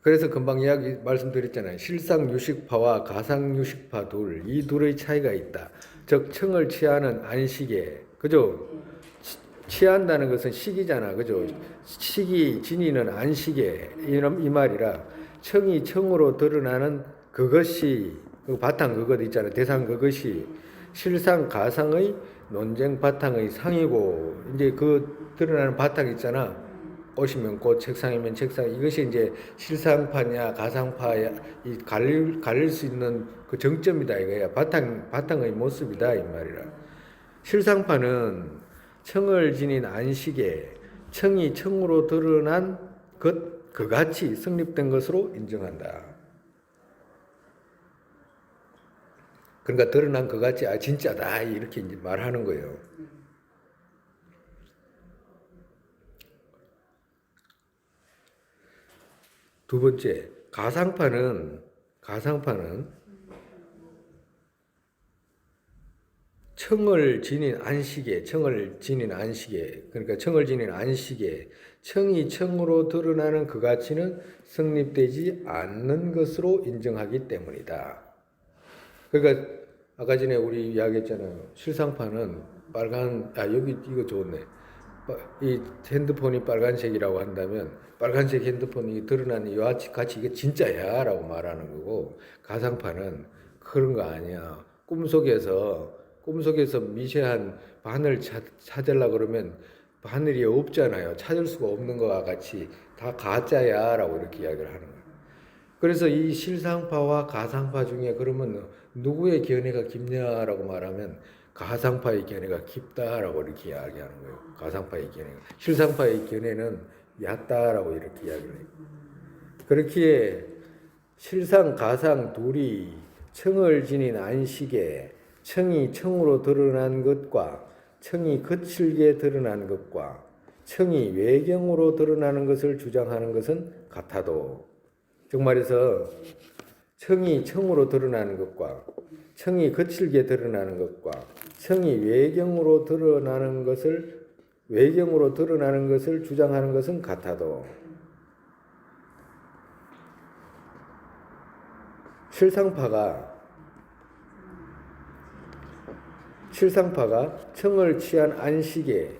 그래서 금방 이야기 말씀드렸잖아요. 실상유식파와 가상유식파 이 둘의 차이가 있다. 즉 청을 취하는 안식에, 그죠? 취한다는 것은 식이잖아, 그죠? 식이 지니는 안식에 이 말이라 청이 청으로 드러나는 그것이 그 바탕 그것 있잖아, 대상 그것이 실상 가상의 논쟁 바탕의 상이고 이제 그 드러나는 바탕 있잖아. 꽃이면 꽃, 책상이면 책상. 이것이 이제 실상파냐 가상파야 이 갈릴 수 있는 그 정점이다 이거야. 바탕의 모습이다 이 말이라. 실상파는 청을 지닌 안식에 청이 청으로 드러난 그같이 성립된 것으로 인정한다. 그러니까 드러난 그같이 진짜다 이렇게 이제 말하는 거예요. 두 번째, 가상파는 청을 지닌 안식에, 그러니까 청을 지닌 안식에 청이 청으로 드러나는 그 가치는 성립되지 않는 것으로 인정하기 때문이다. 그러니까 아까 전에 우리 이야기했잖아요. 실상파는 여기 이거 좋네. 이 핸드폰이 빨간색이라고 한다면 빨간색 핸드폰이 드러나는 이와 같이 이게 진짜야 라고 말하는 거고, 가상파는 그런 거 아니야. 꿈속에서 미세한 바늘 찾으려고 그러면 바늘이 없잖아요. 찾을 수가 없는 것과 같이 다 가짜야 라고 이렇게 이야기를 하는 거예요. 그래서 이 실상파와 가상파 중에 그러면 누구의 견해가 깊냐라고 말하면 가상파의 견해가 깊다라고 이렇게 이야기하는 거예요. 가상파의 견해가. 실상파의 견해는 얕다라고 이렇게 이야기를 해요. 그렇기에 실상, 가상 둘이 청을 지닌 안식에 청이 청으로 드러난 것과 청이 거칠게 드러난 것과 청이 외경으로 드러나는 것을 주장하는 것은 같아도, 즉 말해서 청이 청으로 드러나는 것과 청이 거칠게 드러나는 것과 청이 외경으로 드러나는 것을 주장하는 것은 같아도 실상파가 청을 취한 안식에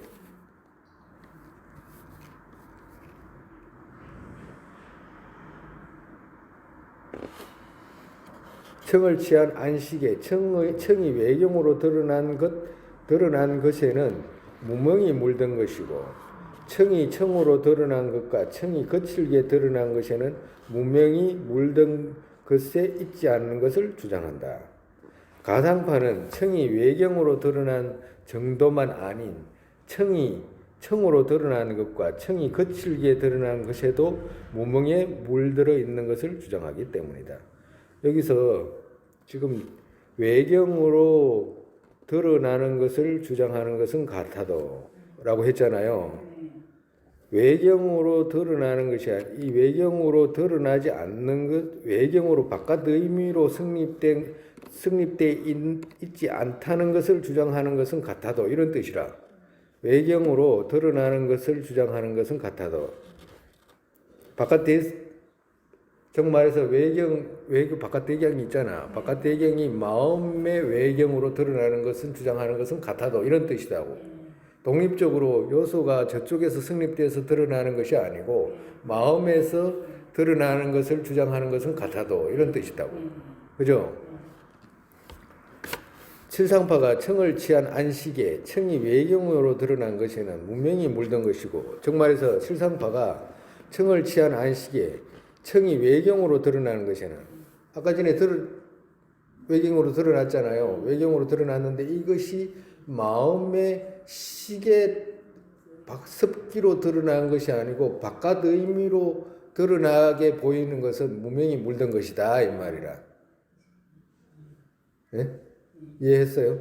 청이 외경으로 드러난 것에는 무명이 물든 것이고, 청이 청으로 드러난 것과 청이 거칠게 드러난 것에는 무명이 물든 것에 있지 않는 것을 주장한다. 가상파는 청이 외경으로 드러난 정도만 아닌 청이 청으로 드러나는 것과 청이 거칠게 드러난 것에도 무명에 물들어 있는 것을 주장하기 때문이다. 여기서 지금 외경으로 드러나는 것을 주장하는 것은 같아도 라고 했잖아요. 외경으로 드러나는 것이 이 외경으로 드러나지 않는 것, 외경으로 바깥 의미로 성립돼 있지 않다는 것을 주장하는 것은 같아도, 이런 뜻이라. 외경으로 드러나는 것을 주장하는 것은 같아도, 즉 말해서 외경 바깥 배경이 있잖아. 바깥 배경이 마음의 외경으로 드러나는 것은 주장하는 것은 같아도, 이런 뜻이라고. 독립적으로 요소가 저쪽에서 성립돼서 드러나는 것이 아니고 마음에서 드러나는 것을 주장하는 것은 같아도, 이런 뜻이다고. 그죠? 실상파가 청을 취한 안식에 청이 외경으로 드러난 것에는 무명이 물든 것이고, 즉 말해서 실상파가 청을 취한 안식에 청이 외경으로 드러나는 것에는, 아까 전에 외경으로 드러났잖아요. 외경으로 드러났는데 이것이 마음의 식에 습기로 드러난 것이 아니고 바깥 의미로 드러나게 보이는 것은 무명이 물든 것이다 이 말이라. 네? 이해했어요?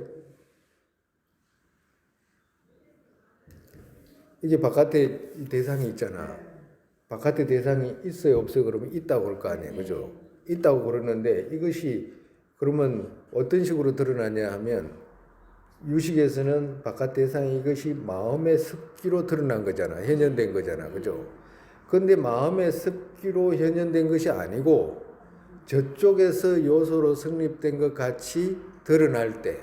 이게 바깥에 대상이 있잖아. 바깥에 대상이 있어요 없어요? 그러면 있다고 그럴 거 아니에요. 그죠? 있다고 그러는데 이것이 그러면 어떤 식으로 드러나냐 하면, 유식에서는 바깥 대상이 이것이 마음의 습기로 드러난 거잖아. 현현된 거잖아. 그죠? 근데 마음의 습기로 현현된 것이 아니고 저쪽에서 요소로 성립된 것 같이 드러날 때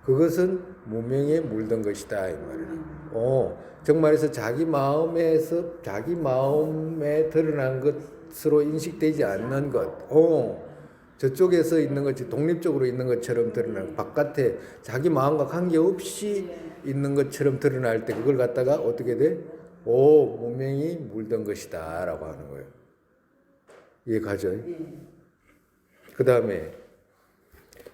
그것은 무명에 물든 것이다 이 말이야. 정말해서 자기 마음에서 자기 마음에 드러난 것으로 인식되지 않는 것. 저쪽에서 있는 것이 독립적으로 있는 것처럼 드러나고 바깥에 자기 마음과 관계없이 있는 것처럼 드러날 때 그걸 갖다가 어떻게 돼? 무명이 물든 것이다 라고 하는 거예요. 이해가죠? 그 다음에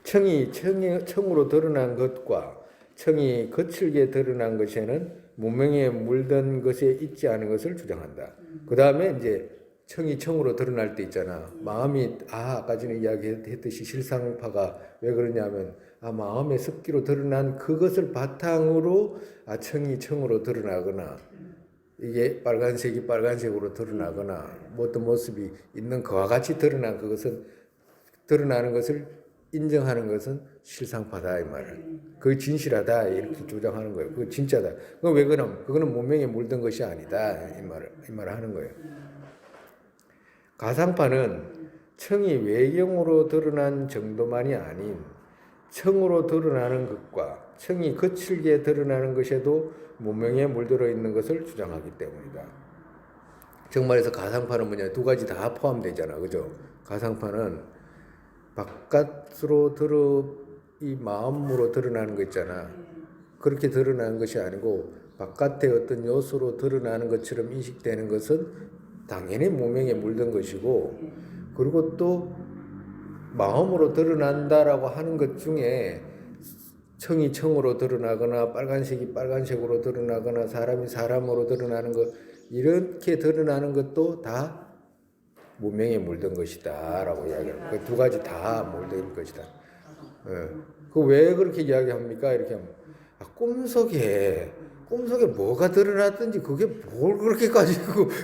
청으로 드러난 것과 청이 거칠게 드러난 것에는 무명에 물든 것에 있지 않은 것을 주장한다. 그 다음에 이제 청이 청으로 드러날 때 있잖아. 마음이 아까 전에 이야기했듯이 실상파가 왜 그러냐면 마음의 습기로 드러난 그것을 바탕으로 청이 청으로 드러나거나 이게 빨간색이 빨간색으로 드러나거나 어떤 모습이 있는 그와 같이 드러난 그것은 드러나는 것을 인정하는 것은 실상파다 이 말을. 그게 진실하다 이렇게 주장하는 거예요. 그거 진짜다. 그거 왜 그럼? 그거는 무명에 물든 것이 아니다 이 말을 하는 거예요. 가상파는 청이 외경으로 드러난 정도만이 아닌 청으로 드러나는 것과 청이 거칠게 드러나는 것에도 무명에 물들어 있는 것을 주장하기 때문이다. 정말해서 가상파는 뭐냐? 두 가지 다 포함되잖아, 그죠? 가상파는 바깥으로 이 마음으로 드러나는 거 있잖아. 그렇게 드러나는 것이 아니고 바깥의 어떤 요소로 드러나는 것처럼 인식되는 것은 당연히 무명에 물든 것이고, 그리고 또 마음으로 드러난다라고 하는 것 중에 청이 청으로 드러나거나 빨간색이 빨간색으로 드러나거나 사람이 사람으로 드러나는 것, 이렇게 드러나는 것도 다 무명에 물든 것이다 라고 이야기합니다. 그 두 가지 다 물든 것이다. 그 왜 그렇게 이야기합니까? 이렇게 하면 꿈속에 뭐가 드러났든지 그게 뭘 그렇게까지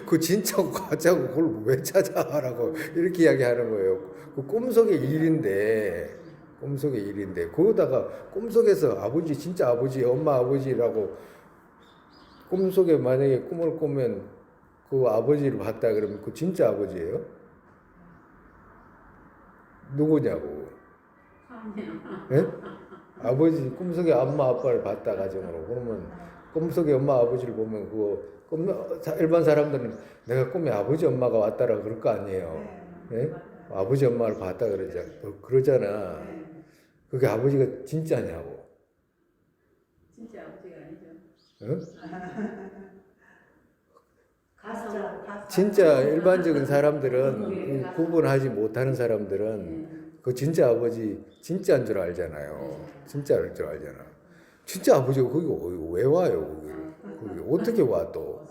그 진짜고 가짜고 그걸 왜 찾아라고 이렇게 이야기하는 거예요. 그 꿈속의 일인데 거기다가 꿈속에서 아버지 진짜 아버지 엄마 아버지라고 꿈속에 만약에 꿈을 꾸면 그 아버지를 봤다 그러면 그 진짜 아버지예요? 누구냐고? 예? 아버지 꿈속에 엄마 아빠를 봤다 가정으로 그러면 꿈속에 엄마 아버지를 보면 그거 일반 사람들은 내가 꿈에 아버지 엄마가 왔다라고 그럴 거 아니에요. 예? 아버지 엄마를 봤다 그러잖아. 그게 아버지가 진짜냐고? 진짜 아버지가 아니죠. 응? 진짜 일반적인 사람들은 구분하지 못하는 사람들은 그 진짜 아버지 진짜인 줄 알잖아요. 진짜일 줄 알잖아. 진짜 아버지가 거기 왜 와요? 거기 어떻게 와 또?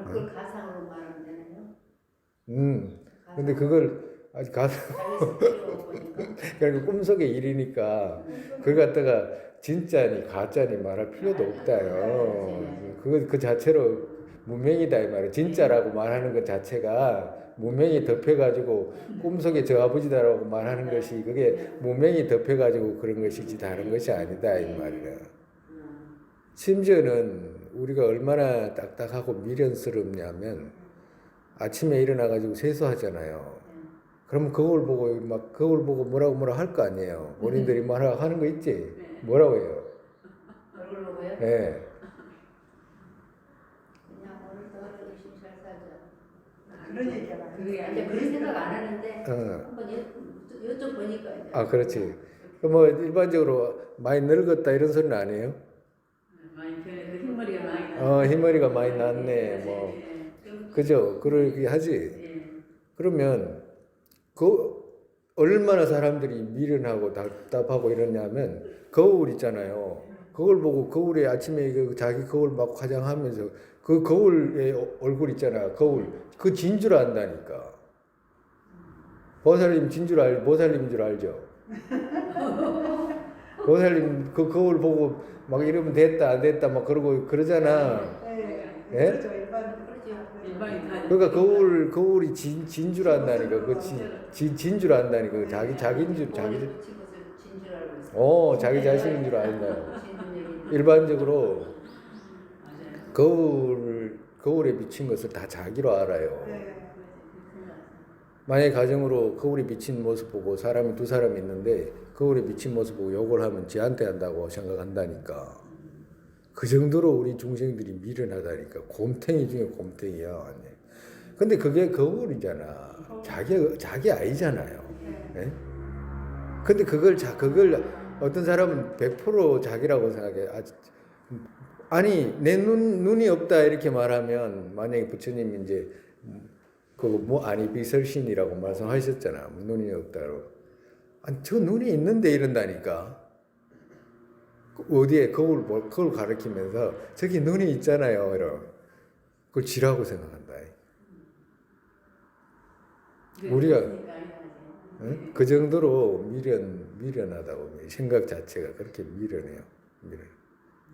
그걸 가상으로 말하면 되나요? 근데 그걸 아직 그러니까 꿈속의 일이니까 그걸 갖다가 진짜니 가짜니 말할 필요도 없다요. 그 자체로 무명이다 이 말이에요. 진짜라고 말하는 것 자체가 무명이 덮여가지고 꿈속에 저 아버지다라고 말하는 것이 그게 무명이 덮여가지고 그런 것이지 다른 것이 아니다 이 말이에요. 심지어는 우리가 얼마나 딱딱하고 미련스럽냐면 아침에 일어나가지고 세수하잖아요. 그럼 거울 보고 뭐라고 할 거 아니에요. 본인들이 뭐라고 하는 거 있지? 뭐라고 해요? 얼굴 보고요? 네. 그냥 오늘도 열심히 잘 살자. 그런 얘기가 이제 그런 생각 안 하는데 한번 요쪽 보니까 이제. 그렇지. 뭐 일반적으로 많이 늙었다 이런 소리는 안 해요? 많이 흰머리가 많이 나. 흰머리가 많이 났네. 뭐 그죠? 그러게 하지. 그러면 그 얼마나 사람들이 미련하고 답답하고 이러냐면 거울 있잖아요. 거울 보고 거울에 아침에 자기 거울 막 화장하면서 그 거울에 얼굴 있잖아. 거울 그 진 줄 안다니까. 보살님 보살님인 줄 알죠? 보살님 그 거울 보고 막 이러면 됐다 안 됐다 막 그러잖아. 예? 그러니까 거울이 진 줄 안다니까. 진 줄 안다니까. 자기 자신인 줄 안다. 일반적으로 거울 거울에 비친 것을 다 자기로 알아요. 네. 만약에 가정으로 거울에 비친 모습 보고 사람이 두 사람이 있는데 거울에 비친 모습 보고 욕을 하면 지한테 한다고 생각한다니까. 그 정도로 우리 중생들이 미련하다니까. 곰탱이 중에 곰탱이야. 완전. 근데 그게 거울이잖아. 자기 아이잖아요. 네? 근데 그걸 어떤 사람은 100% 자기라고 생각해. 아니 내 눈이 없다 이렇게 말하면 만약에 부처님 이제 그거 뭐 아니 비설신이라고 말씀하셨잖아. 눈이 없다고. 아니 저 눈이 있는데 이런다니까. 어디에 거울 가리키면서 저기 눈이 있잖아요. 이러. 그걸 지라고 생각한다. 우리가 응? 그 정도로 미련하다고 생각 자체가 그렇게 미련해요.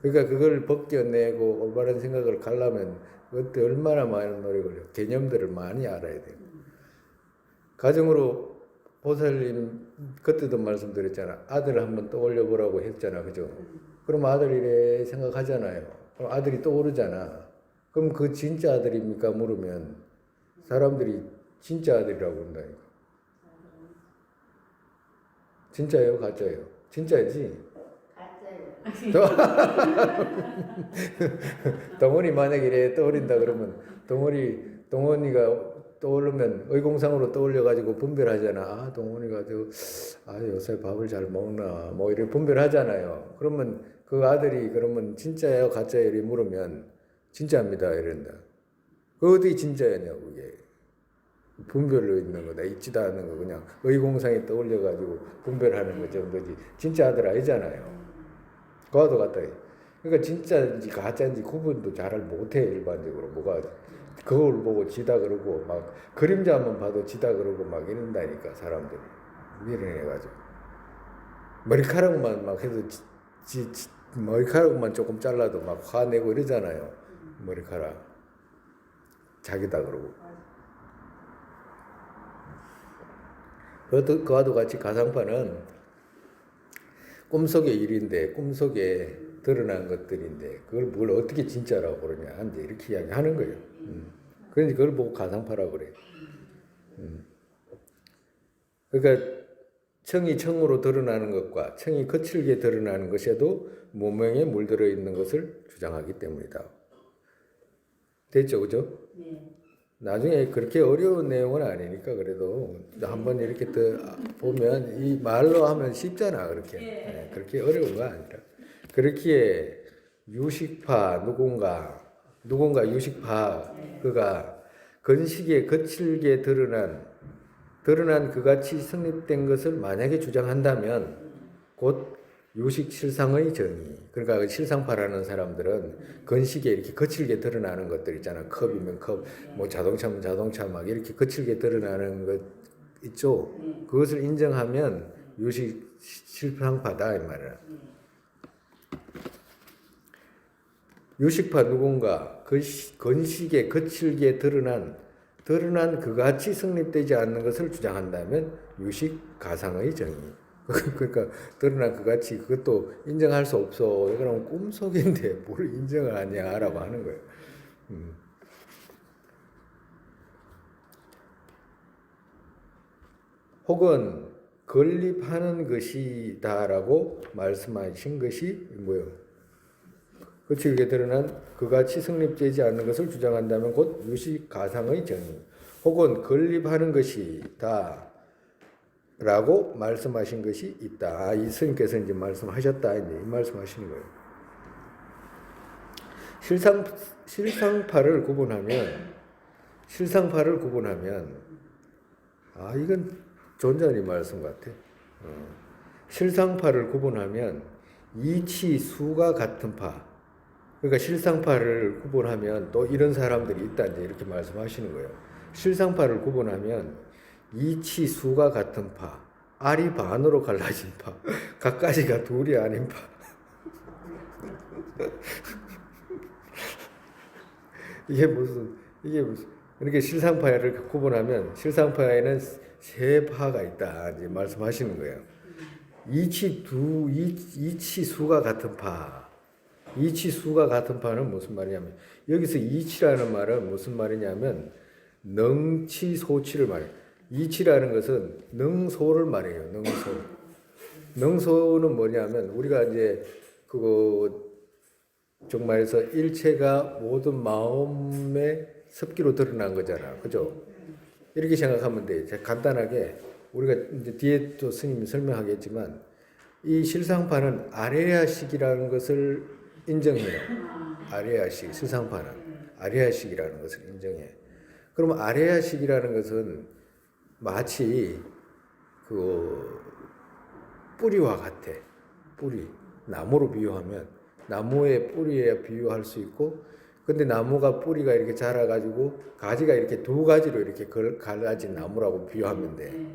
그러니까 그걸 벗겨내고 올바른 생각을 가려면 그때 얼마나 많은 노력을 개념들을 많이 알아야 돼요. 가정으로 보살님 그때도 말씀드렸잖아. 아들 한번 떠올려 보라고 했잖아, 그죠? 그럼 아들이래 생각하잖아요. 그럼 아들이 떠오르잖아. 그럼 그 진짜 아들입니까 물으면 사람들이 진짜 아들이라고 한다니까. 진짜예요, 가짜예요? 진짜지. 동원이 만약에 이래 떠오른다 그러면 동원이가 떠오르면 의공상으로 떠올려가지고 분별하잖아. 아, 동원이가 요새 밥을 잘 먹나 뭐 이렇게 분별하잖아요. 그러면 그 아들이 그러면 진짜예요, 가짜예요? 이렇게 물으면 진짜입니다 이런다. 그 어디 진짜냐고 그게. 분별로 있는 거다. 있지도 않는 거 그냥 의공상에 떠올려가지고 분별하는 거 정도지. 진짜 아들 아니잖아요. 그와도 같다. 그러니까 진짜인지 가짜인지 구분도 잘 못해 일반적으로. 뭐가 그걸 보고 지다 그러고 막 그림자만 봐도 지다 그러고 막 이런다니까 사람들이 미련해가지고 머리카락만 막 해도 머리카락만 조금 잘라도 막 화내고 이러잖아요. 머리카락 자기다 그러고. 그와도 같이 가상파는 꿈속의 일인데 꿈속에 드러난 것들인데 그걸 뭘 어떻게 진짜라고 그러냐 이제 이렇게 이야기하는 거예요. 그러니 그걸 보고 가상파라고 그래. 그러니까 청이 청으로 드러나는 것과 청이 거칠게 드러나는 것에도 무명에 물들어 있는 것을 주장하기 때문이다. 됐죠, 그죠? 네. 나중에 그렇게 어려운 내용은 아니니까 그래도 한번 이렇게 더 보면 이 말로 하면 쉽잖아 그렇게. 네, 그렇게 어려운 거 아니라. 그렇기에 유식파 누군가 유식파 그가 건식에 거칠게 드러난 그같이 성립된 것을 만약에 주장한다면 곧 유식 실상의 정의. 그러니까 실상파라는 사람들은 건식에 이렇게 거칠게 드러나는 것들 있잖아. 컵이면 컵, 뭐 자동차면 자동차 막 이렇게 거칠게 드러나는 것 있죠. 그것을 인정하면 유식 실상파다 이 말이야. 유식파 누군가 건식에 거칠게 드러난 그같이 성립되지 않는 것을 주장한다면 유식 가상의 정의. 그러니까 드러난 그같이 그것도 인정할 수 없어. 이거는 꿈속인데 뭘 인정을 하냐라고 하는 거예요. 혹은 건립하는 것이다라고 말씀하신 것이 뭐예요? 거칠게 드러난 그같이 성립되지 않는 것을 주장한다면 곧 유식 가상의 정의. 혹은 건립하는 것이다. 라고 말씀하신 것이 있다. 이 스님께서 이제 말씀하셨다. 이제 이 말씀하시는 거예요. 실상파를 구분하면, 이건 존자님 말씀 같아. 실상파를 구분하면 이치 수가 같은 파. 그러니까 실상파를 구분하면 또 이런 사람들이 있다. 이제 이렇게 말씀하시는 거예요. 실상파를 구분하면 이치 수가 같은 파, 알이 반으로 갈라진 파, 각가지가 둘이 아닌 파. 이게 무슨 그렇게 실상파를 구분하면 실상파에는 세 파가 있다 이제 말씀하시는 거예요. 이치 수가 같은 파. 이치 수가 같은 파는 무슨 말이냐면 여기서 이치라는 말은 무슨 말이냐면 능치소치를 말해요. 이치라는 것은 능소를 말해요. 능소. 능소는 뭐냐면 우리가 이제 그거 정말해서 일체가 모든 마음의 습기로 드러난 거잖아. 그죠? 이렇게 생각하면 돼. 간단하게 우리가 이제 뒤에 또 스님이 설명하겠지만 이 실상파는 아레아식이라는 것을 인정해요. 아레아식, 실상파는 아레아식이라는 것을 인정해. 그러면 아레아식이라는 것은 마치 그 뿌리와 같아. 뿌리. 나무로 비유하면 나무의 뿌리에 비유할 수 있고, 근데 나무가 뿌리가 이렇게 자라가지고 가지가 이렇게 두 가지로 이렇게 갈라진 나무라고 비유하면 돼.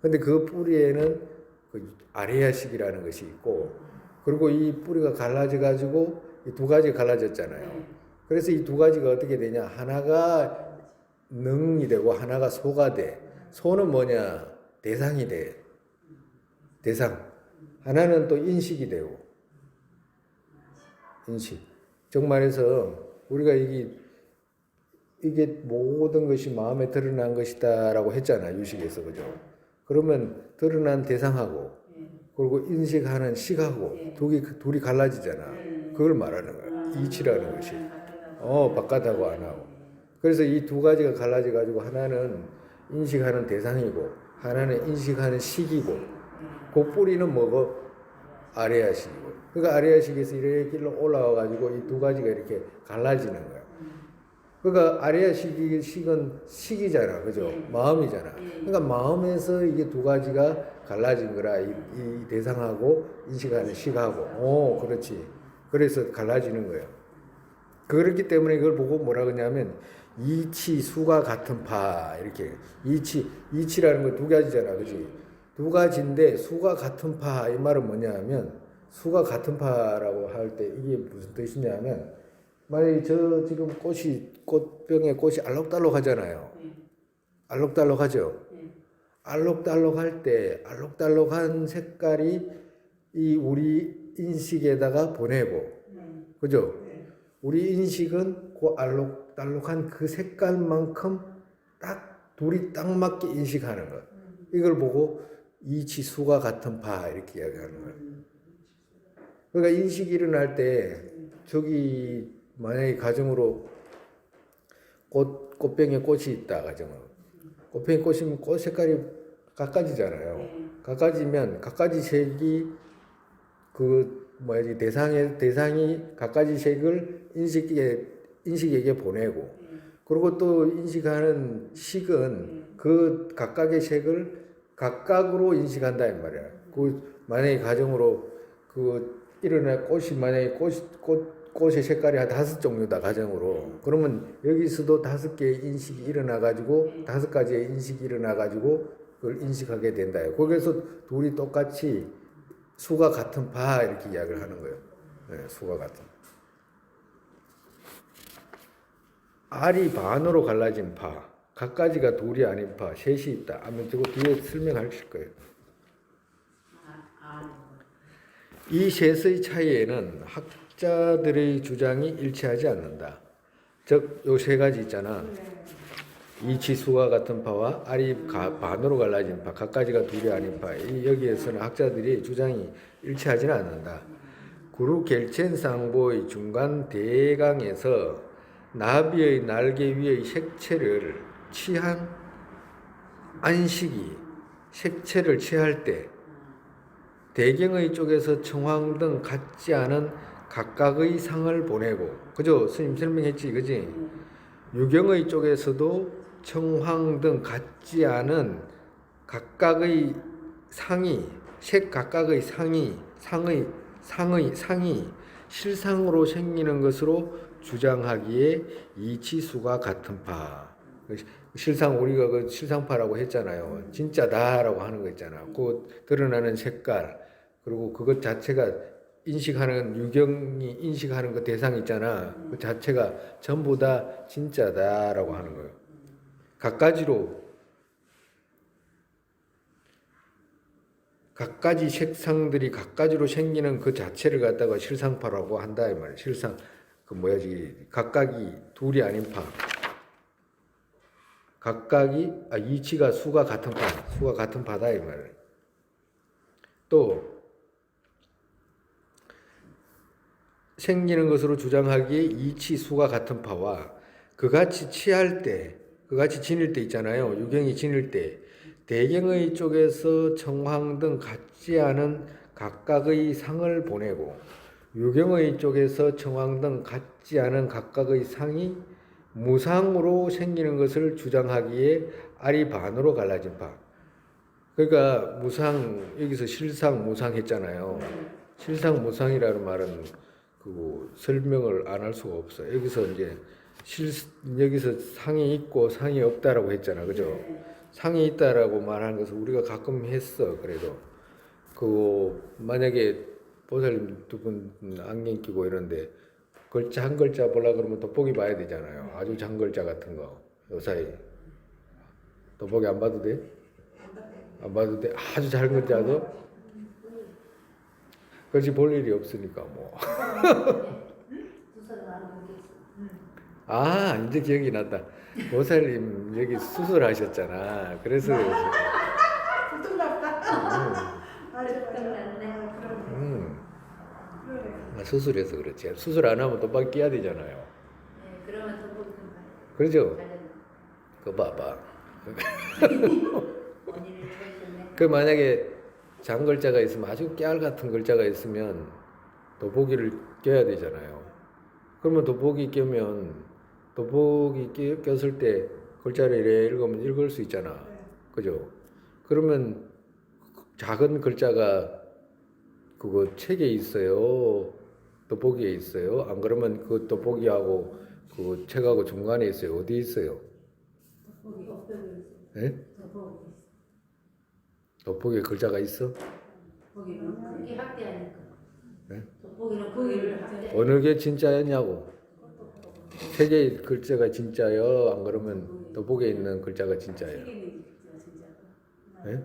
근데 그 뿌리에는 그 아레아식이라는 것이 있고, 그리고 이 뿌리가 갈라져가지고 이 두 가지가 갈라졌잖아요. 그래서 이 두 가지가 어떻게 되냐? 하나가 능이 되고 하나가 소가 돼. 소는 뭐냐? 대상이 돼. 대상. 하나는 또 인식이 되고. 인식. 정말해서 우리가 이게 모든 것이 마음에 드러난 것이다라고 했잖아. 유식에서. 그죠? 그러면 드러난 대상하고 그리고 인식하는 식하고 둘이 갈라지잖아. 그걸 말하는 거야. 이치라는 것이. 바깥하고 안하고. 그래서 이 두 가지가 갈라져 가지고 하나는 인식하는 대상이고 하나는 인식하는 식이고, 그 뿌리는 뭐고? 아레아식이고. 그러니까 아레아식에서 이렇게 올라와 가지고 이 두 가지가 이렇게 갈라지는 거야. 그러니까 아레아식은 식이잖아. 그죠? 마음이잖아. 그러니까 마음에서 이게 두 가지가 갈라진 거라. 이 대상하고 인식하는 식하고. 그렇지. 그래서 갈라지는 거예요. 그렇기 때문에 이걸 보고 뭐라 그러냐면 이치 수가 같은 파. 이렇게 이치라는 거 두 가지잖아. 그지? 두 가지인데 수가 같은 파. 이 말은 뭐냐면 수가 같은 파라고 할 때 이게 무슨 뜻이냐면, 만약에 저 지금 꽃병에 꽃이 알록달록하잖아요. 알록달록하죠. 알록달록할 때 알록달록한 색깔이 이 우리 인식에다가 보내고, 그죠? 우리 인식은 그 알록달록한 그 색깔만큼 둘이 딱 맞게 인식하는 것. 이걸 보고 이치수가 같은 파 이렇게 이야기하는 거예요. 그러니까 인식이 일어날 때 저기 만약에 가정으로 꽃병에 꽃이 있다 가정으로. 꽃병에 꽃이면 꽃 색깔이 각가지잖아요. 각가지면 각가지 색이 대상이 각가지 색을 인식에게 보내고, 그리고 또 인식하는 식은 그 각각의 색을 각각으로 인식한다 이 말이야. 만약에 가정으로 일어날 꽃이 만약에 꽃의 색깔이 한 5종류다 가정으로. 그러면 여기서도 5개의 인식이 일어나가지고 5가지의 인식이 일어나가지고 그걸 인식하게 된다. 거기서 둘이 똑같이 수가 같은 파 이렇게 이야기를 하는 거예요. 네, 수가 같은. 알이 반으로 갈라진 파, 각가지가 둘이 아닌 파, 셋이 있다. 아마 저거 뒤에 설명하실 거예요. 이 셋의 차이에는 학자들의 주장이 일치하지 않는다. 즉, 요 세 가지 있잖아. 이치수가 같은 파와 알이 반으로 갈라진 파, 각가지가 둘이 아닌 파. 여기에서는 학자들이 주장이 일치하지는 않는다. 구루 겔첸상보의 중간 대강에서 나비의 날개 위의 색채를 취한 안식이 색채를 취할 때 대경의 쪽에서 청황 등 같지 않은 각각의 상을 보내고, 그죠? 스님 설명했지, 그지? 유경의 쪽에서도 청황 등 같지 않은 각각의 상이, 색 각각의 상이 실상으로 생기는 것으로 주장하기에 이치수가 같은 파. 실상 우리가 그 실상파라고 했잖아요. 진짜다라고 하는 거 있잖아. 그 드러나는 색깔, 그리고 그것 자체가 인식하는 유경이 인식하는 그 대상 있잖아. 그 자체가 전부 다 진짜다라고 하는 거예요. 갖가지 색상들이 갖가지로 생기는 그 자체를 갖다가 실상파라고 한다 이 말이야. 실상 그 뭐야지 각각이 둘이 아닌 파. 각각이 이치가 수가 같은 파, 수가 같은 파다 이 말이야. 또 생기는 것으로 주장하기에 이치 수가 같은 파와 그같이 취할 때, 그같이 지닐 때 있잖아요. 유경이 지닐 때 대경의 쪽에서 청황 등 같지 않은 각각의 상을 보내고 유경의 쪽에서 청황 등 같지 않은 각각의 상이 무상으로 생기는 것을 주장하기에 알이 반으로 갈라진 파. 그러니까 무상, 여기서 실상 무상 했잖아요. 실상 무상이라는 말은 그 설명을 안 할 수가 없어요. 여기서 이제 여기서 상이 있고 상이 없다라고 했잖아. 그죠? 상이 있다라고 말하는 것을 우리가 가끔 했어. 그래도 그 만약에 보살님 두 분 안경 끼고 이런데 글자 한 글자 보려 그러면 돋보기 봐야 되잖아요. 아주 장 글자 같은 거 요사이 돋보기 안 봐도 돼? 안 봐도 돼? 아주 작은 글자도 그렇지 볼 일이 없으니까 뭐. 아 이제 기억이 났다. 보살님 여기 수술하셨잖아. 그래서 수술해서 그렇지. 수술 안 하면 돋보기 끼야 되잖아요. 네, 그러면 돋보기 좀 봐요. 그러죠? 그거 봐봐. 그 만약에 장글자가 있으면 아주 깨알 같은 글자가 있으면 돋보기를 껴야 되잖아요. 그러면 돋보기 껴면 돋보기 꼈을 때 글자를 이래 읽으면 읽을 수 있잖아. 그죠? 그러면 작은 글자가 그거 책에 있어요. 돋보기에 있어요. 안 그러면 그 돋보기하고 그 책하고 중간에 있어요. 어디 있어요? 돋보기 옆에 있어요. 예? 돋보기에 글자가 있어? 돋보기는 그게 학대하니까. 네? 돋보기는 거기를 학대. 어느 게 진짜였냐고. 책에 글자가 진짜요? 안 그러면 돋보기에 있는 글자가 진짜예요? 네?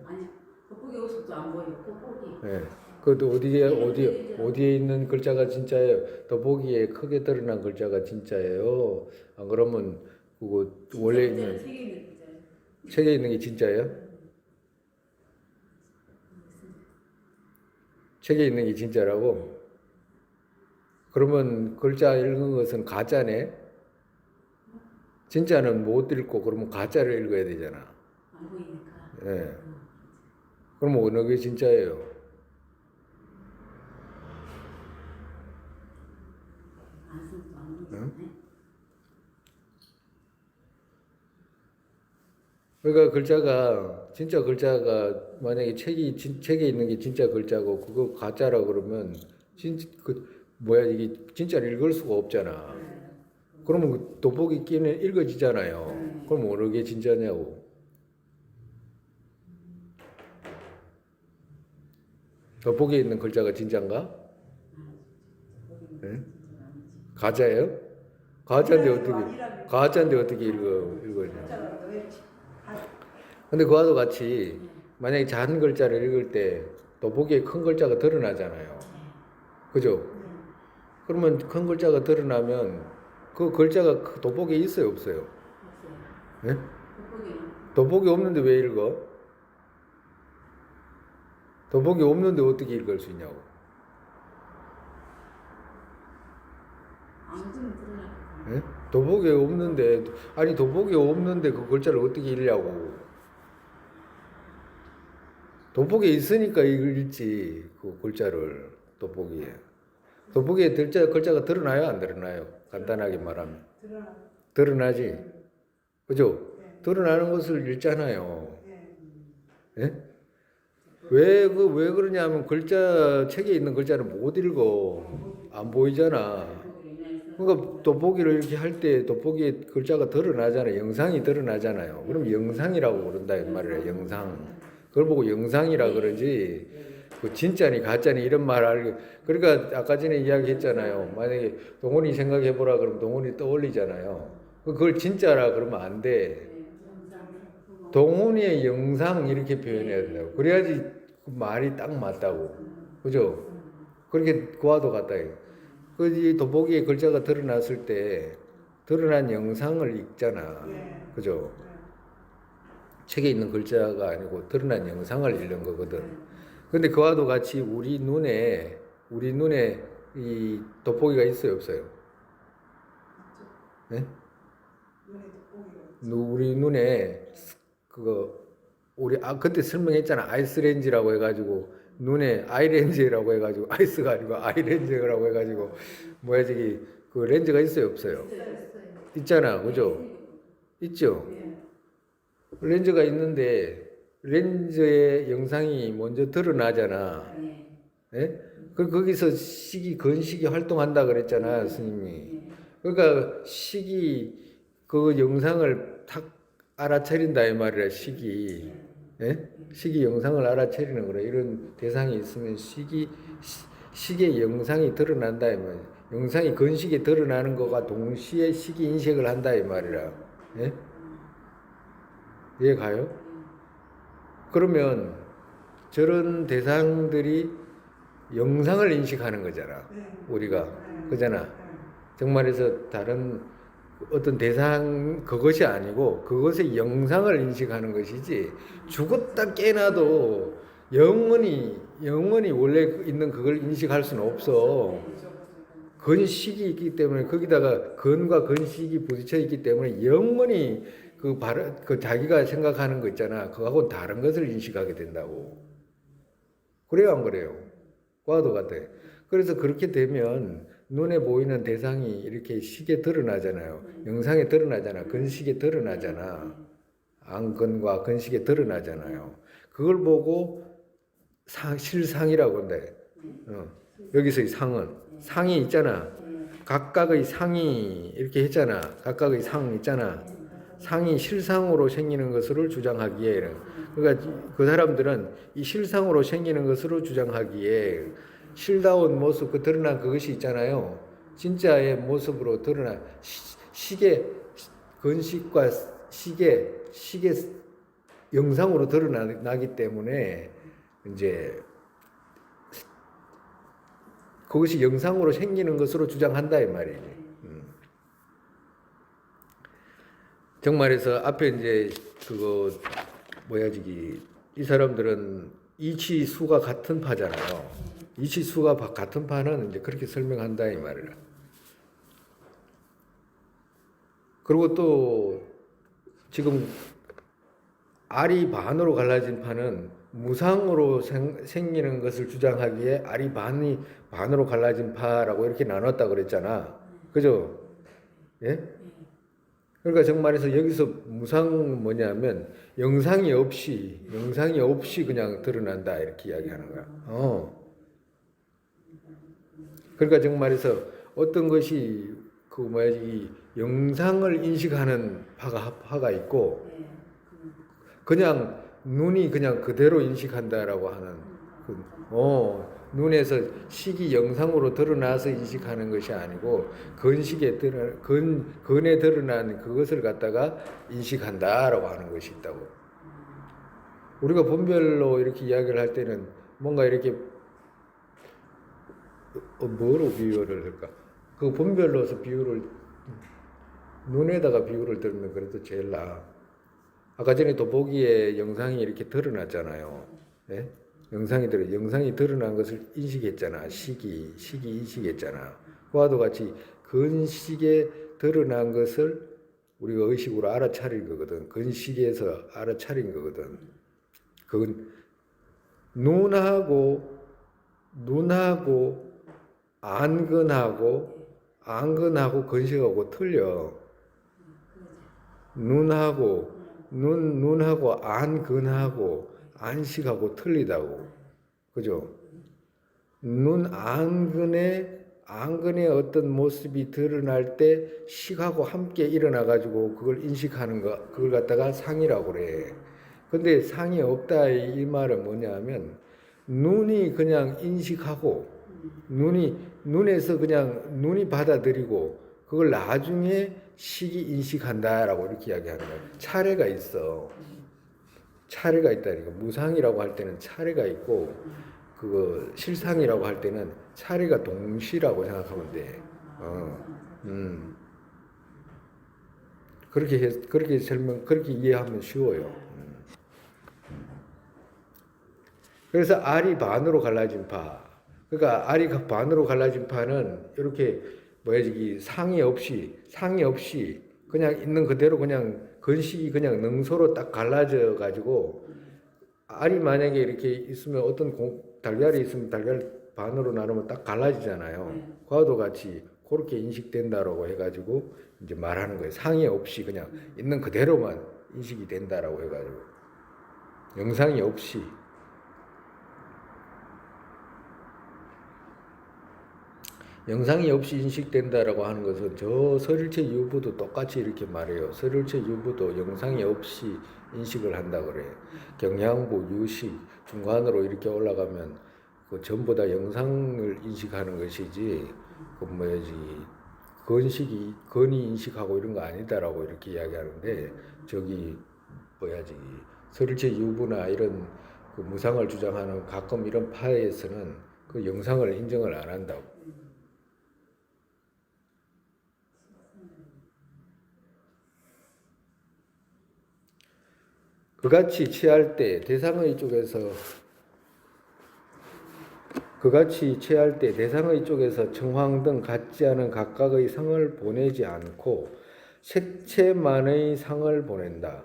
아니, 돋보기 옷도 안 보여. 돋보기. 네. 그것도 어디에 있는 글자가 진짜예요? 돋보기에 크게 드러난 글자가 진짜예요? 안 그러면 그거 원래 있는 책에 있는 게 진짜예요? 책에 있는 게 진짜라고? 그러면 글자 읽은 것은 가짜네? 진짜는 못 읽고 그러면 가짜를 읽어야 되잖아. 안 보이니까. 예. 그럼 어느 게 진짜예요? 응? 그러니까 글자가 진짜 글자가 만약에 책에 있는 게 진짜 글자고 그거 가짜라 그러면 이게 진짜를 읽을 수가 없잖아. 그러면 그 돋보기 끼는 읽어지잖아요. 그럼 어느 게 진짜냐고. 돋보기에 있는 글자가 진짜인가? 네? 가짜예요? 가짜인데 어떻게 읽어야 근데 그와도 같이 만약에 작은 글자를 읽을 때 돋보기에 큰 글자가 드러나잖아요. 그죠? 그러면 큰 글자가 드러나면 그 글자가 돋보기에 있어요, 없어요? 네? 돋보기 없는데 왜 읽어? 돋보기 없는데 어떻게 읽을 수 있냐고. 네? 돋보기 없는데 아니 돋보기 없는데 그 글자를 어떻게 읽냐고. 돋보기에 있으니까 읽지 그 글자를 돋보기에. 돋보기에 글자가 드러나요, 안 드러나요? 간단하게 말하면 드러나지. 그죠? 드러나는 것을 읽잖아요. 예? 왜 그러냐면 책에 있는 글자를 못 읽어. 안 보이잖아. 그러니까 돋보기를 이렇게 할 때 돋보기에 글자가 드러나잖아요. 영상이 드러나잖아요. 그럼 영상이라고 그런다 이 말이에요. 영상. 그걸 보고 영상이라 그러지. 그 진짜니 가짜니 이런 말 알고. 그러니까 아까 전에 이야기했잖아요. 만약에 동훈이 생각해보라 그러면 동훈이 떠올리잖아요. 그걸 진짜라 그러면 안 돼. 동훈이의 영상 이렇게 표현해야 된다고. 그래야지 그 말이 딱 맞다고. 그죠? 그렇게 그와도 같다. 그 돋보기에 글자가 드러났을 때 드러난 영상을 읽잖아. 그죠? 책에 있는 글자가 아니고 드러난 영상을 읽는 거거든. 근데 그와도 같이 우리 눈에 이 돋보기가 있어요, 없어요? 네? 우리 눈에 그거 우리 그때 설명했잖아. 아이스렌즈라고 해가지고 눈에 아이렌즈라고 해가지고 아이스가 아니고 아이렌즈라고 해가지고 뭐야 저기 그 렌즈가 있어요, 없어요? 있잖아, 그죠? 있죠. 렌즈가 있는데 렌즈의 영상이 먼저 드러나잖아. 예? 거기서 건식이 활동한다 그랬잖아, 스님이. 그러니까 그 영상을 탁 알아차린다 이 말이야, 예? 영상을 알아차리는 거라. 이런 대상이 있으면 식의 영상이 드러난다 이 말이야. 영상이 건식에 드러나는 거가 동시에 식이 인식을 한다 이 말이라. 예? 이해 가요? 그러면 저런 대상들이 영상을 인식하는 거잖아. 우리가. 그잖아. 정말에서 다른 어떤 대상 그것이 아니고 그것의 영상을 인식하는 것이지 죽었다 깨나도 영원히 원래 있는 그걸 인식할 수는 없어. 건식이 있기 때문에 거기다가 건과 건식이 부딪혀 있기 때문에 영원히 그 자기가 생각하는 거 있잖아. 그거하고 다른 것을 인식하게 된다고. 그래요, 안 그래요? 과도 같아. 그래서 그렇게 되면 눈에 보이는 대상이 이렇게 식에 드러나잖아요. 영상에 드러나잖아. 건식에 드러나잖아. 안건과 건식에 드러나잖아요. 그걸 보고 실상이라고 한대. 여기서의 상이 있잖아. 각각의 상이 이렇게 했잖아. 각각의 상 있잖아. 상이 실상으로 생기는 것으로 주장하기에, 그러니까 그 사람들은 이 실상으로 생기는 것으로 주장하기에 실다운 모습, 그 드러난 그것이 있잖아요. 진짜의 모습으로 드러난 식의 건식과 식의 영상으로 드러나기 때문에 이제 그것이 영상으로 생기는 것으로 주장한다 이 말이지. 정말에서 앞에 이제 그거 이 사람들은 이치수가 같은 파잖아요. 이치수가 같은 파는 이제 그렇게 설명한다 이 말이라. 그리고 또 지금 알이 반으로 갈라진 파는 무상으로 생기는 것을 주장하기에 알이 반으로 갈라진 파라고 이렇게 나눴다 그랬잖아. 그죠? 예? 그러니까 정말해서 여기서 무상 뭐냐면 영상이 없이 그냥 드러난다 이렇게 이야기하는 거야. 그러니까 정말해서 어떤 것이 이 영상을 인식하는 파가 있고 그냥 눈이 그냥 그대로 인식한다라고 하는 눈에서 식이 영상으로 드러나서 인식하는 것이 아니고 건에 드러난 그것을 갖다가 인식한다라고 하는 것이 있다고. 우리가 본별로 이렇게 이야기를 할 때는 뭔가 이렇게 뭐로 비유를 할까? 그 본별로서 눈에다가 비유를 들으면 그래도 제일 나아. 아까 전에 돋보기에 영상이 이렇게 드러났잖아요. 네? 영상이 드러난 것을 인식했잖아. 식이 인식했잖아. 그와도 같이 건식에 드러난 것을 우리가 의식으로 알아차린 거거든. 건식에서 알아차린 거거든. 그건 눈하고 안근하고 건식하고 틀려. 눈하고 안근하고 안식하고 틀리다고. 그죠? 안근의 어떤 모습이 드러날 때 식하고 함께 일어나가지고 그걸 인식하는 거, 그걸 갖다가 상이라고 그래. 근데 상이 없다 이 말은 뭐냐면 눈이 그냥 인식하고 눈에서 그냥 눈이 받아들이고 그걸 나중에 식이 인식한다라고 이렇게 이야기하는 거야. 차례가 있어. 차례가 있다니까. 무상이라고 할 때는 차례가 있고 그거 실상이라고 할 때는 차례가 동시라고 생각하면 돼. 그렇게 이해하면 쉬워요. 그래서 알이 반으로 갈라진 파. 그러니까 알이 반으로 갈라진 파는 이렇게 상이 없이 그냥 있는 그대로 그냥 건식이 그냥 능소로 딱 갈라져 가지고 알이 만약에 이렇게 있으면 달걀이 있으면 달걀 반으로 나누면 딱 갈라지잖아요. 그와도 같이 그렇게 인식된다라고 해가지고 이제 말하는 거예요. 상이 없이 그냥 있는 그대로만 인식이 된다라고 해가지고 영상이 없이. 영상이 없이 인식된다라고 하는 것은 저 설일체 유부도 똑같이 이렇게 말해요. 설일체 유부도 영상이 없이 인식을 한다 그래요. 경양부, 유식 중간으로 이렇게 올라가면 그 전부 다 영상을 인식하는 것이지 건이 인식하고 이런 거 아니다라고 이렇게 이야기하는데 설일체 유부나 이런 그 무상을 주장하는 가끔 이런 파에서는 그 영상을 인정을 안 한다고. 그같이 취할 때 대상의 쪽에서 청황 등 같지 않은 각각의 상을 보내지 않고 색채만의 상을 보낸다.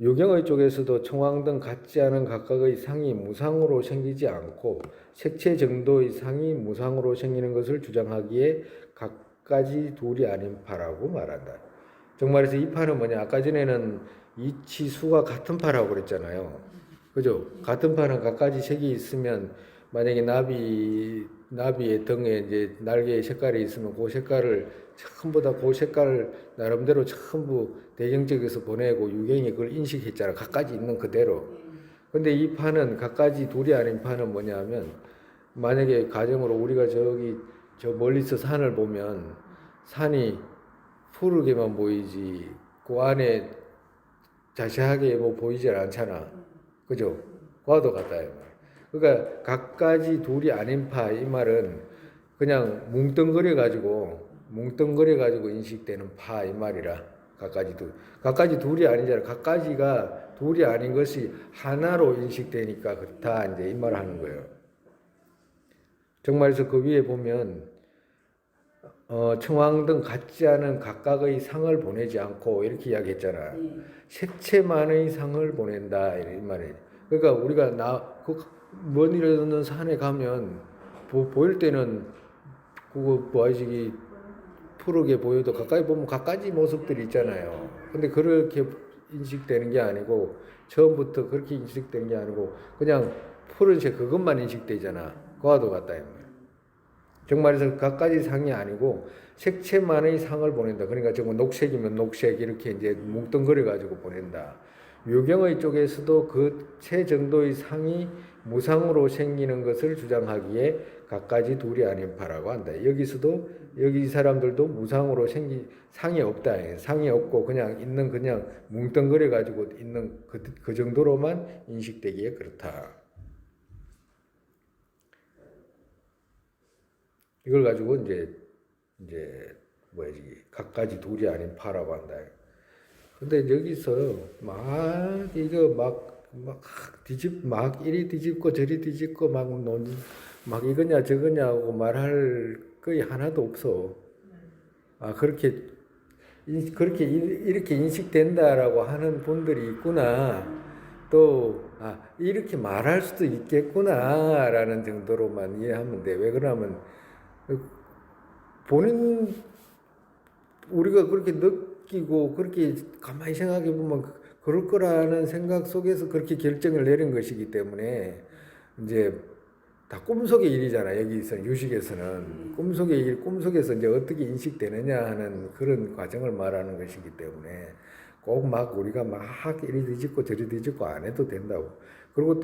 요경의 쪽에서도 청황 등 같지 않은 각각의 상이 무상으로 생기지 않고 색채 정도의 상이 무상으로 생기는 것을 주장하기에 각가지 둘이 아닌 파라고 말한다. 정말에서 이 파는 뭐냐? 아까 전에는 이치수가 같은 파라고 그랬잖아요. 그죠? 같은 파는 각가지 색이 있으면 만약에 나비의 등에 이제 날개의 색깔이 있으면 그 색깔을 전부 다 그 색깔을 나름대로 전부 대경적에서 보내고 유경이 그걸 인식했잖아. 각가지 있는 그대로. 근데 이 파는 각가지 둘이 아닌 파는 뭐냐면 만약에 가정으로 우리가 저 멀리서 산을 보면 산이 푸르게만 보이지 그 안에 자세하게 보이질 않잖아. 그죠? 과도 같다 이 말. 그러니까 각가지 둘이 아닌 파 이 말은 그냥 뭉뚱그려 가지고 인식되는 파 이 말이라. 각가지 둘이 아니잖아. 각가지가 둘이 아닌 것이 하나로 인식되니까 그렇다 이제 이 말 하는 거예요. 정말에서 그 위에 보면 청황 등 같지 않은 각각의 상을 보내지 않고 이렇게 이야기했잖아. 색채만의 상을 보낸다 이 말이에요. 그러니까 우리가 먼 이러는 산에 가면 보일 때는 그거 푸르게 보여도 가까이 보면 각가지 모습들이 있잖아요. 근데 그렇게 인식되는 게 아니고 처음부터 그렇게 인식되는 게 아니고 그냥 푸른색 그것만 인식되잖아. 그와도 같다 이 말이에요. 정말에서 각가지 상이 아니고 색채만의 상을 보낸다. 그러니까 정말 녹색이면 녹색 이렇게 이제 뭉뚱그려 가지고 보낸다. 요경의 쪽에서도 그 체 정도의 상이 무상으로 생기는 것을 주장하기에 각가지 둘이 아닌 파라고 한다. 여기 사람들도 무상으로 상이 없다. 상이 없고 그냥 뭉뚱그려 가지고 있는 그 정도로만 인식되기에 그렇다. 이걸 가지고 이제 각가지 둘이 아닌 파라고 한다. 근데 여기서 이리 뒤집고 저리 뒤집고 막 이거냐 저거냐 하고 말할 거의 하나도 없어. 이렇게 인식된다라고 하는 분들이 있구나. 또 이렇게 말할 수도 있겠구나라는 정도로만 이해하면 돼. 왜 그러냐면 우리가 그렇게 느끼고 그렇게 가만히 생각해 보면 그럴 거라는 생각 속에서 그렇게 결정을 내린 것이기 때문에 이제 다 꿈속의 일이잖아. 여기서 유식에서는 꿈속에서 이제 어떻게 인식되느냐 하는 그런 과정을 말하는 것이기 때문에 꼭 우리가 이리 뒤집고 저리 뒤집고 안 해도 된다고. 그리고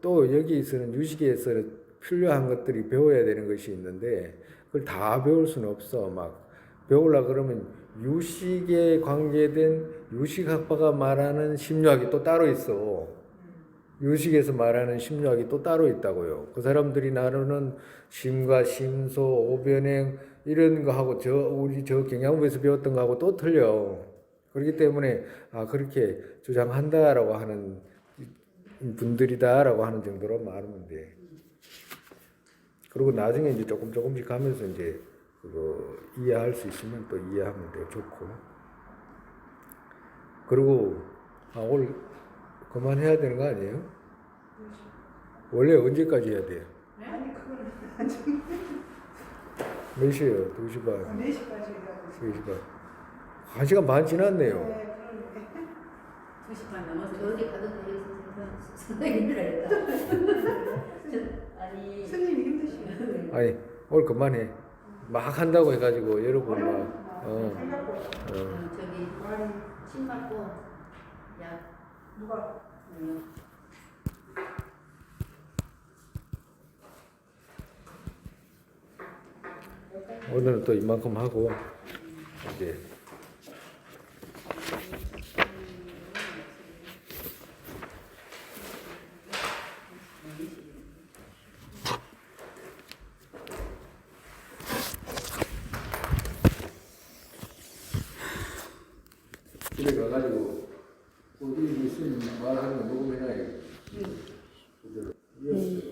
또 여기서는 유식에서는 필요한 것들이 배워야 되는 것이 있는데 그걸 다 배울 수는 없어. 배우려고 그러면 유식에 관계된 유식학파가 말하는 심리학이 또 따로 있어. 유식에서 말하는 심리학이 또 따로 있다고요. 그 사람들이 나누는 심과 심소, 오변행 이런 거하고 우리 경양부에서 배웠던 거하고 또 틀려. 그렇기 때문에 그렇게 주장한다라고 하는 분들이다라고 하는 정도로 말하면 돼. 그리고 나중에 이제 조금씩 하면서 이제 그거 이해할 수 있으면 또 이해하면 돼 좋고. 그리고 오늘 그만해야 되는 거 아니에요? 원래 언제까지 해야 돼요? 아니 그걸 몇 시에요? 2시 반, 4시까지 해야 3시 반. 1시간 반 지났네요. 네, 그러네. 2시 반 넘어서 어디 가도 되겠어. 선생님들 아니 스님이 힘드시고 아니 오늘 그만해. 막 한다고 해가지고 여러분 어려운 막 생각보다 저기 말이 침 맞고 약 누가 오늘은 또 이만큼 하고 이제 집에 가가지고 어디 무슨 말하는 거 녹음해놔요. 그대로.